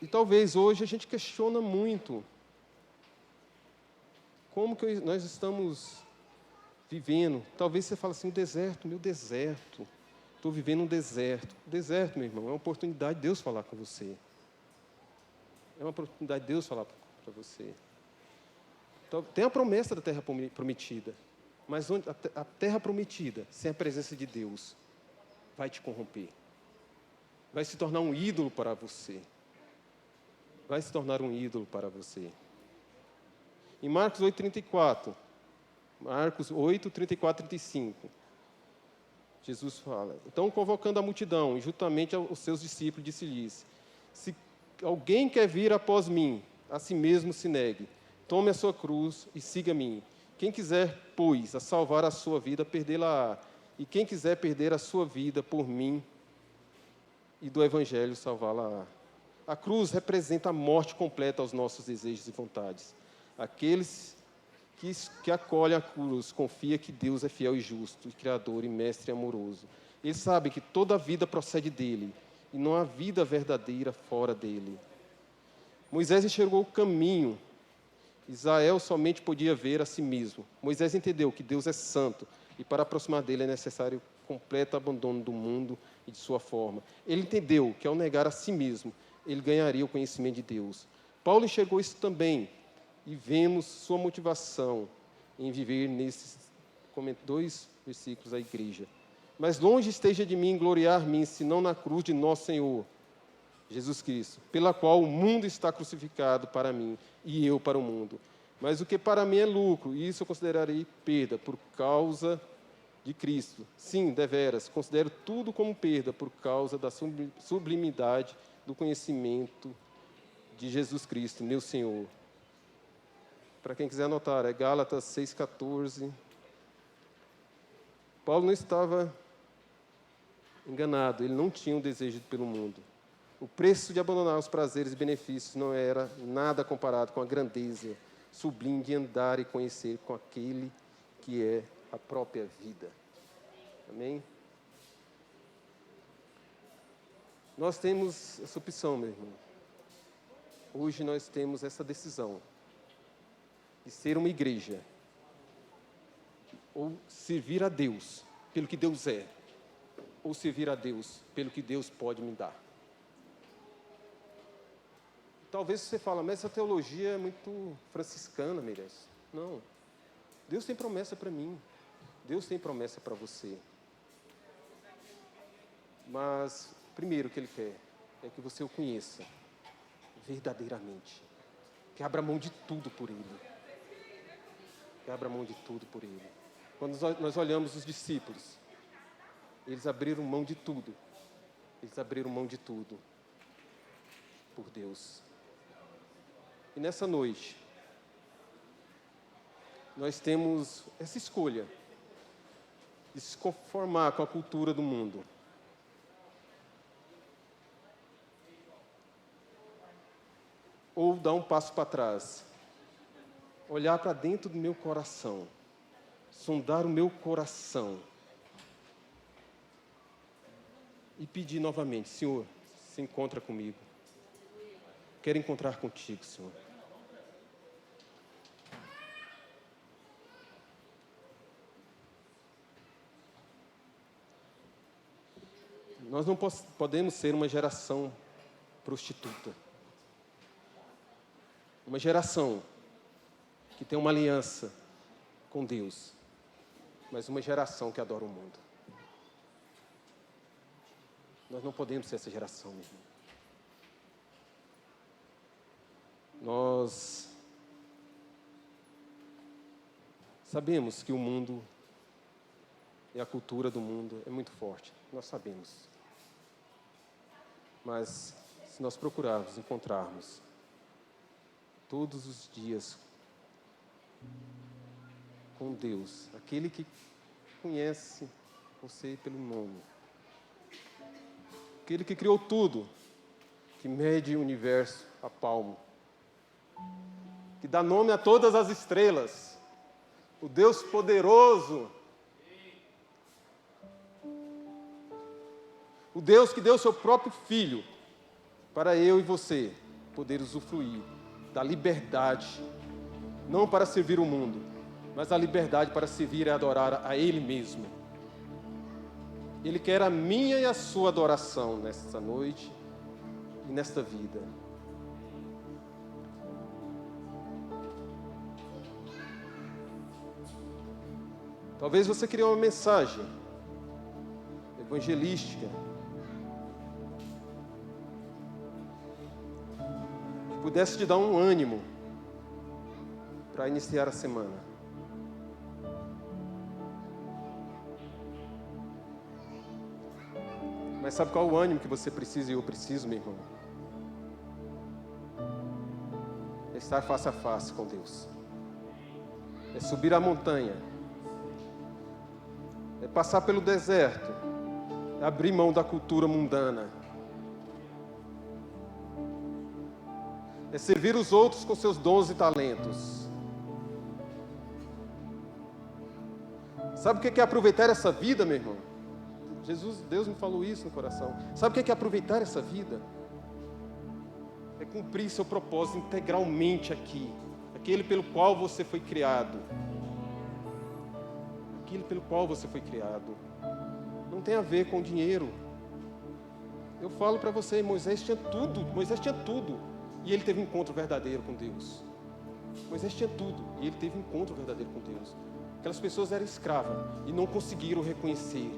E talvez hoje a gente questiona muito como que nós estamos vivendo. Talvez você fale assim, o deserto, meu deserto. Estou vivendo um deserto. O deserto, meu irmão, é uma oportunidade de Deus falar com você. É uma oportunidade de Deus falar para você. Então, tem a promessa da terra prometida. Mas a terra prometida, sem a presença de Deus, vai te corromper. Vai se tornar um ídolo para você. Vai se tornar um ídolo para você. Em Marcos 8:34, Marcos 8, 34, 35, Jesus fala, então convocando a multidão, e juntamente aos seus discípulos, disse-lhes, se alguém quer vir após mim, a si mesmo se negue, tome a sua cruz e siga-me. Quem quiser, pois, a salvar a sua vida, perdê-la-á. E quem quiser perder a sua vida por mim e do Evangelho, salvá-la-á. A cruz representa a morte completa aos nossos desejos e vontades. Aqueles que acolhem a cruz confia que Deus é fiel e justo, e Criador e Mestre amoroso. Eles sabem que toda a vida procede dele, e não há vida verdadeira fora dele. Moisés enxergou o caminho. Israel somente podia ver a si mesmo. Moisés entendeu que Deus é santo, e para aproximar dele é necessário completo abandono do mundo e de sua forma. Ele entendeu que ao negar a si mesmo, ele ganharia o conhecimento de Deus. Paulo enxergou isso também, e vemos sua motivação em viver nesses 2 versículos à igreja. Mas longe esteja de mim gloriar-me, senão na cruz de nosso Senhor, Jesus Cristo, pela qual o mundo está crucificado para mim, e eu para o mundo. Mas o que para mim é lucro, isso eu considerarei perda, por causa de Cristo. Sim, deveras, considero tudo como perda, por causa da sublimidade do conhecimento de Jesus Cristo, meu Senhor. Para quem quiser anotar, é Gálatas 6,14. Paulo não estava enganado, ele não tinha um desejo pelo mundo. O preço de abandonar os prazeres e benefícios não era nada comparado com a grandeza sublime de andar e conhecer com aquele que é a própria vida. Amém? Nós temos essa opção, meu irmão. Hoje nós temos essa decisão de ser uma igreja ou servir a Deus pelo que Deus é, ou servir a Deus pelo que Deus pode me dar. Talvez você fale, mas essa teologia é muito franciscana, Meirelles. Não. Deus tem promessa para mim. Deus tem promessa para você. Mas, primeiro, o que Ele quer é que você o conheça verdadeiramente. Que abra mão de tudo por Ele. Que abra mão de tudo por Ele. Quando nós olhamos os discípulos, eles abriram mão de tudo. Eles abriram mão de tudo por Deus. E nessa noite, nós temos essa escolha de se conformar com a cultura do mundo. Ou dar um passo para trás. Olhar para dentro do meu coração. Sondar o meu coração. E pedir novamente, Senhor, se encontra comigo. Quero encontrar contigo, Senhor. Nós não podemos ser uma geração prostituta. Uma geração que tem uma aliança com Deus, mas uma geração que adora o mundo. Nós não podemos ser essa geração, meu irmão. Nós sabemos que o mundo e a cultura do mundo é muito forte. Nós sabemos. Mas, se nós procurarmos, encontrarmos, todos os dias, com Deus, aquele que conhece você pelo nome, aquele que criou tudo, que mede o universo a palmo, que que dá nome a todas as estrelas, o Deus poderoso, o Deus que deu o seu próprio Filho para eu e você poder usufruir da liberdade, não para servir o mundo, mas a liberdade para servir e adorar a Ele mesmo. Ele quer a minha e a sua adoração nesta noite e nesta vida. Talvez você queria uma mensagem evangelística que pudesse te dar um ânimo para iniciar a semana. Mas sabe qual é o ânimo que você precisa e eu preciso, meu irmão? É estar face a face com Deus. É subir a montanha. É passar pelo deserto. É abrir mão da cultura mundana. É servir os outros com seus dons e talentos. Sabe o que é aproveitar essa vida, meu irmão? Deus me falou isso no coração. Sabe o que é aproveitar essa vida? É cumprir seu propósito integralmente aqui. Aquele pelo qual você foi criado. Aquilo pelo qual você foi criado. Não tem a ver com dinheiro. Eu falo para você, Moisés tinha tudo. E ele teve um encontro verdadeiro com Deus. Moisés tinha tudo. E ele teve um encontro verdadeiro com Deus. Aquelas pessoas eram escravas e não conseguiram reconhecer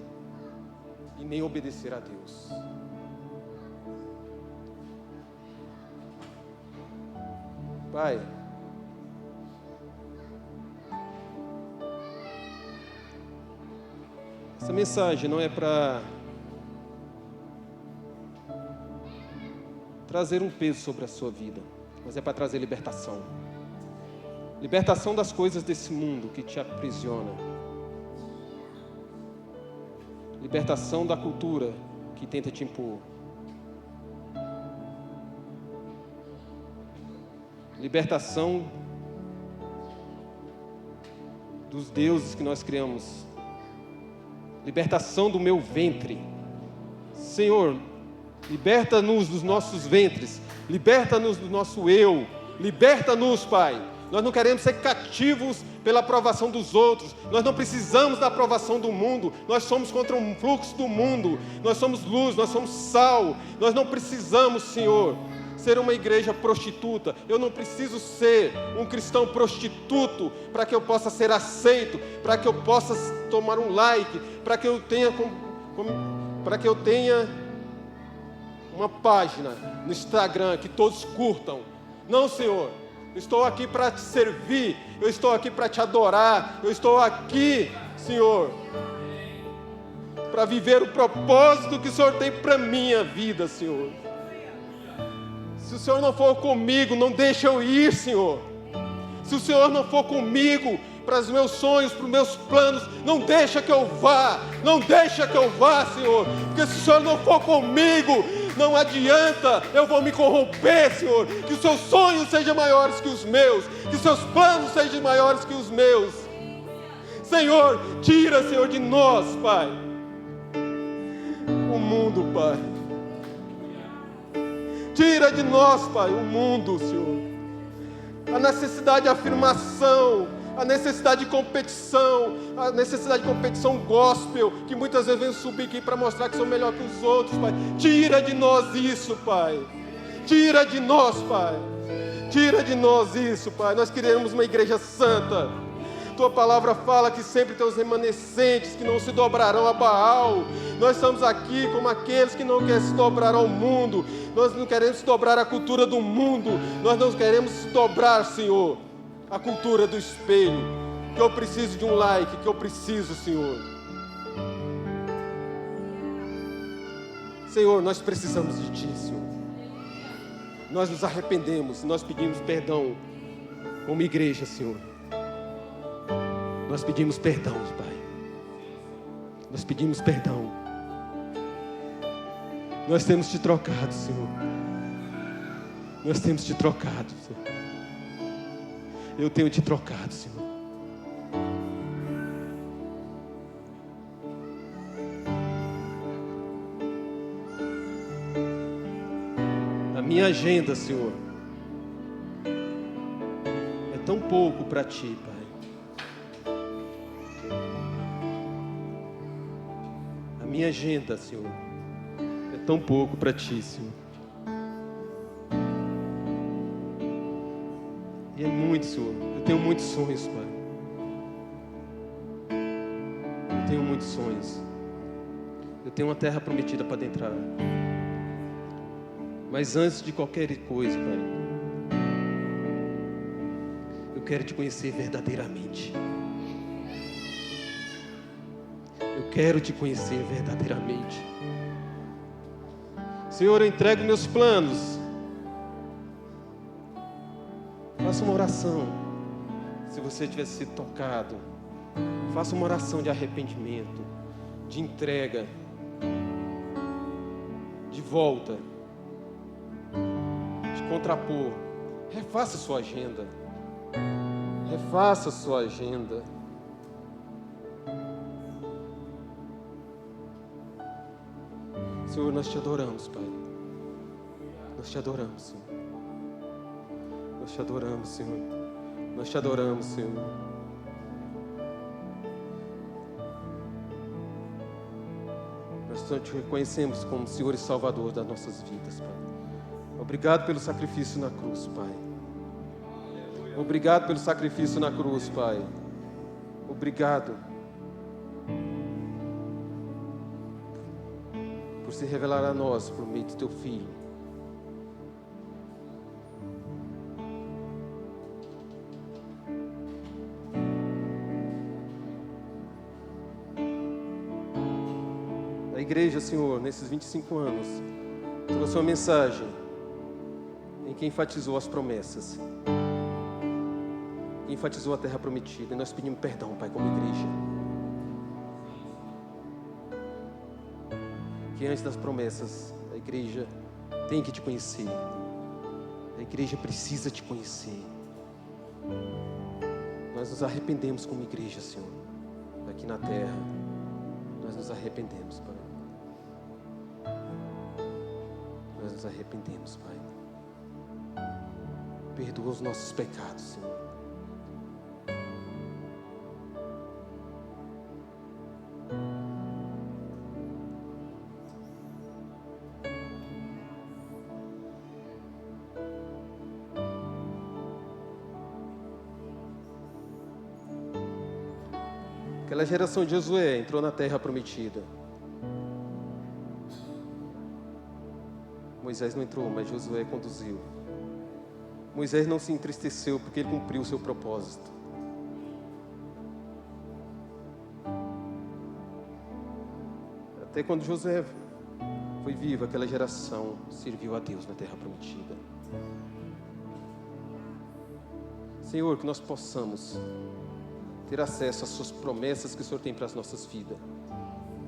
e nem obedecer a Deus. Pai, essa mensagem não é para trazer um peso sobre a sua vida, mas é para trazer libertação. Libertação das coisas desse mundo que te aprisiona. Libertação da cultura que tenta te impor. Libertação dos deuses que nós criamos. Libertação do meu ventre. Senhor, liberta-nos dos nossos ventres. Liberta-nos do nosso eu. Liberta-nos, Pai. Nós não queremos ser cativos pela aprovação dos outros. Nós não precisamos da aprovação do mundo. Nós somos contra o fluxo do mundo. Nós somos luz, nós somos sal. Nós não precisamos, Senhor, ser uma igreja prostituta. Eu não preciso ser um cristão prostituto para que eu possa ser aceito, para que eu possa tomar um like, para que eu tenha uma página no Instagram que todos curtam. Não, Senhor. Eu estou aqui para te servir, eu estou aqui para te adorar, eu estou aqui, Senhor, para viver o propósito que o Senhor tem para a minha vida, Senhor. Se o Senhor não for comigo, não deixa eu ir, Senhor. Se o Senhor não for comigo para os meus sonhos, para os meus planos, não deixa que eu vá, Senhor. Porque se o Senhor não for comigo, não adianta, eu vou me corromper, Senhor. Que os seus sonhos sejam maiores que os meus, que os seus planos sejam maiores que os meus. Senhor, tira, Senhor, de nós, Pai, o mundo, Pai. Tira de nós, Pai, o mundo, Senhor. A necessidade de afirmação, a necessidade de competição, a necessidade de competição gospel, que muitas vezes vem subir aqui para mostrar que são melhor que os outros, Pai. Tira de nós isso, Pai. Tira de nós, Pai. Tira de nós isso, Pai. Nós queremos uma igreja santa. Tua palavra fala que sempre tem os remanescentes que não se dobrarão a Baal. Nós estamos aqui como aqueles que não querem se dobrar ao mundo. Nós não queremos se dobrar à cultura do mundo. Nós não queremos se dobrar, Senhor, à cultura do espelho. Que eu preciso de um like, que eu preciso, Senhor. Senhor, nós precisamos de Ti, Senhor. Nós nos arrependemos, nós pedimos perdão como igreja, Senhor. Nós pedimos perdão, Pai. Nós pedimos perdão. Nós temos Te trocado, Senhor. Nós temos Te trocado, Senhor. eu tenho te trocado, Senhor. A minha agenda, Senhor, é tão pouco para Ti, Pai. A minha agenda, Senhor, é tão pouco para Ti, Senhor. E é muito, Senhor. Eu tenho muitos sonhos, Pai. Eu tenho muitos sonhos. Eu tenho uma terra prometida para adentrar. Mas antes de qualquer coisa, Pai, eu quero Te conhecer verdadeiramente. Eu quero Te conhecer verdadeiramente. Senhor, eu entrego meus planos. Faça uma oração. Se você tivesse sido tocado, faça uma oração de arrependimento, de entrega, de volta, de contrapor. Refaça a sua agenda. Refaça a sua agenda. Senhor, nós Te adoramos, Pai. Nós Te adoramos, Senhor. Nós Te adoramos, Senhor. Nós Te adoramos, Senhor. Nós Te reconhecemos como Senhor e Salvador das nossas vidas, Pai. Obrigado pelo sacrifício na cruz, Pai. Obrigado pelo sacrifício na cruz, Pai. Obrigado por se revelar a nós por meio do Teu Filho. A igreja, Senhor, nesses 25 anos, trouxe uma mensagem em que enfatizou as promessas, enfatizou a terra prometida, e nós pedimos perdão, Pai, como igreja. Que antes das promessas, a igreja tem que Te conhecer. A igreja precisa Te conhecer. Nós nos arrependemos como igreja, Senhor, aqui na terra. Nós nos arrependemos, Pai. Nós nos arrependemos, Pai. Perdoa os nossos pecados, Senhor. Aquela geração de Josué entrou na terra prometida. Moisés não entrou, mas Josué conduziu. Moisés não se entristeceu porque ele cumpriu o seu propósito. Até quando Josué foi vivo, aquela geração serviu a Deus na terra prometida. Senhor, que nós possamos ter acesso às Suas promessas que o Senhor tem para as nossas vidas,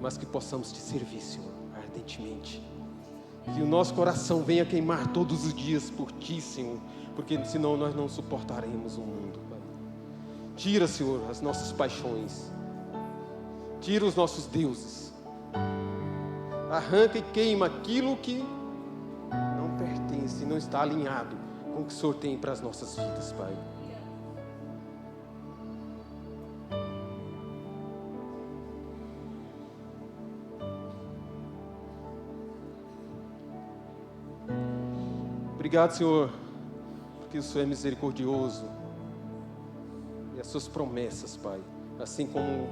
mas que possamos Te servir, Senhor, ardentemente. Que o nosso coração venha queimar todos os dias por Ti, Senhor, porque senão nós não suportaremos o mundo, Pai. Tira, Senhor, as nossas paixões. Tira os nossos deuses. Arranca e queima aquilo que não pertence, não está alinhado com o que o Senhor tem para as nossas vidas, Pai. Obrigado, Senhor, porque o Senhor é misericordioso. E as Suas promessas, Pai, assim como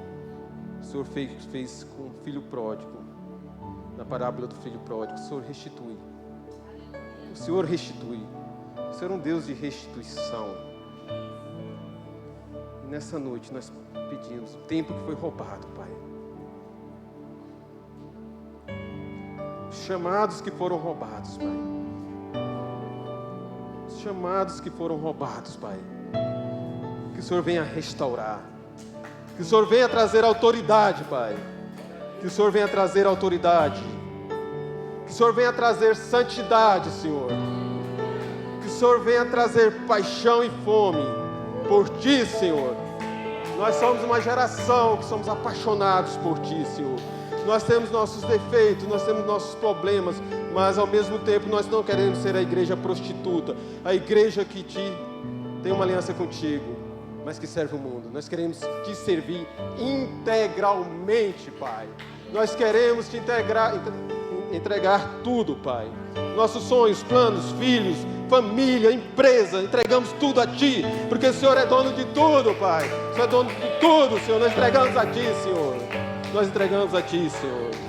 o Senhor fez com o filho pródigo, na parábola do filho pródigo, o Senhor restitui. O Senhor restitui. O Senhor é um Deus de restituição. E nessa noite nós pedimos o tempo que foi roubado, Pai. Os chamados que foram roubados, Pai. Chamados que foram roubados, Pai. Que o Senhor venha restaurar. Que o Senhor venha trazer autoridade, Pai. Que o Senhor venha trazer autoridade. Que o Senhor venha trazer santidade, Senhor. Que o Senhor venha trazer paixão e fome. por Ti, Senhor. Nós somos uma geração que somos apaixonados por Ti, Senhor. Nós temos nossos defeitos, nós temos nossos problemas, mas ao mesmo tempo nós não queremos ser a igreja prostituta, a igreja que tem uma aliança contigo, mas que serve o mundo. Nós queremos Te servir integralmente, Pai. Nós queremos Te entregar tudo, Pai. Nossos sonhos, planos, filhos, família, empresa, entregamos tudo a Ti, porque o Senhor é dono de tudo, Pai. O Senhor é dono de tudo, Senhor. Nós entregamos a Ti, Senhor. Nós entregamos a Ti, Senhor.